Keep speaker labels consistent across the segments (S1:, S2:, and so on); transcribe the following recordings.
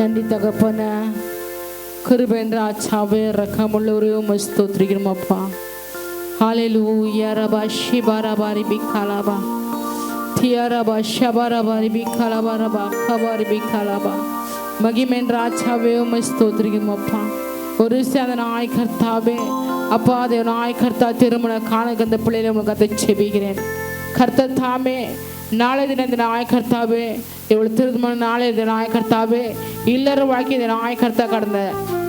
S1: நன்றி தகப்பன கிருபையின் ராஜாவே இரக்கமுள்ளவரே உம்மை ஸ்தோத்திரிக்கிறோம் அப்பா. ஹல்லேலூயா ரபா ஷிபாரபாரி பிகலபா தியரபா ஷபரபாரி பிகலபா ரபா கபாரி பிகலபா. மகிமையின் ராஜாவே உம்மை ஸ்தோத்திரிக்கிறோம் அப்பா. ஒரு அந்த நாய் கர்த்தாவே அப்பா தேவ நாய் கர்த்தா திருமண காணுகிற அந்த பிள்ளைகளை உங்களுக்கு அதை செபிக்கிறேன் கர்த்தர் தாமே. நாளை தினம் இந்த நாய் கர்த்தாவே இவ்வளவு திருமண நாளை இந்த நாய் கர்த்தாவே இல்லற வாழ்க்கை இந்த நாய் கர்த்தா கடந்த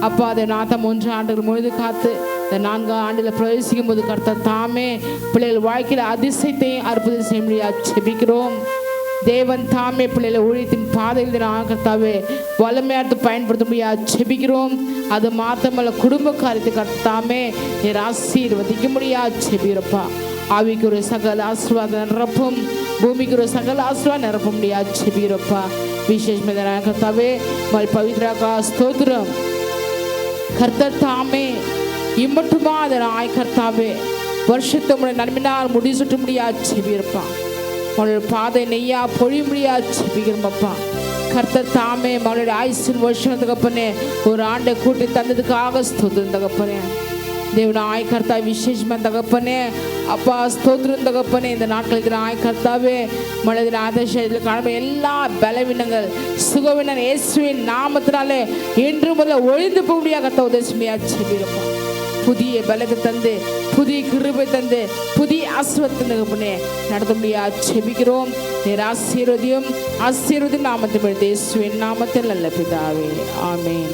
S1: அப்பா அதை நாத்தம் 1 ஆண்டுகள் முழுது காத்து இந்த 4 ஆண்டுல பிரவேசிக்கும் போது கர்த்தர் தாமே பிள்ளைகள் வாழ்க்கையில் அதிசயத்தையும் அற்புதம் செய்ய முடியாது செபிக்கிறோம். தேவன் தாமே பிள்ளைகளை ஊழியத்தின் பாதையில் கர்த்தாவே வல்லமையாட்டு பயன்படுத்த முடியாது செபிக்கிறோம். அது மாத்திரமல்ல குடும்ப காரியத்தை கர்த்தாமே நீர் ஆசீர்வதிக்க முடியாது செபிக்கிறப்பா. ஆவிக்கு ஒரு சகல ஆசீர்வாதம் நிரப்பும், பூமிக்கு ஒரு சகல ஆசீர்வாதம் நிரப்ப முடியாது செபிக்கிறப்பா. விசேஷமாக கர்த்தாவே பவித்ராக்கா ஸ்தோத்திரம் கர்த்தர் தாமே இம்மட்டுமா அதை நாய் கர்த்தாவே வருஷத்தை முறை நன்மையினால் முடி சுட்ட முடியாது செபிக்கிறப்பா. அவளுடைய பாதை நெய்யா பொழிய முடியாது செபிக்கிறப்பா. கர்த்தர் தாமே அவளுடைய ஆயுசின் வருஷம் தகப்பனே ஒரு ஆண்டை கூட்டி தந்ததுக்காக ஸ்தோத்திரம் தகப்பனே. தேவன ஆய் கர்த்தா விசேஷமா தகப்பனே அப்பா ஸ்தோத்திரம் தகப்பனே. இந்த நாட்களுக்கு ஆய் கர்த்தாவே மனதில் ஆதேசத்தில் காண எல்லா பலவீனங்கள் சுகவீனம் இயேசுவின் நாமத்தினாலே என்று முதல்ல ஒழிந்து போக முடியாது கர்த்தா உதவியா செபிக்கிறப்பா. புதிய பலத்தை தந்து புதிய கிருபை தந்து புதிய ஆசீர்வாதத்தை தகப்பனே நடத்த முடியாது செபிக்கிறோம். நீர் ஆசீர்வதியும் நாமத்தில் இயேசுவின் நாமத்தில் நல்ல பிதாவே ஆமென்.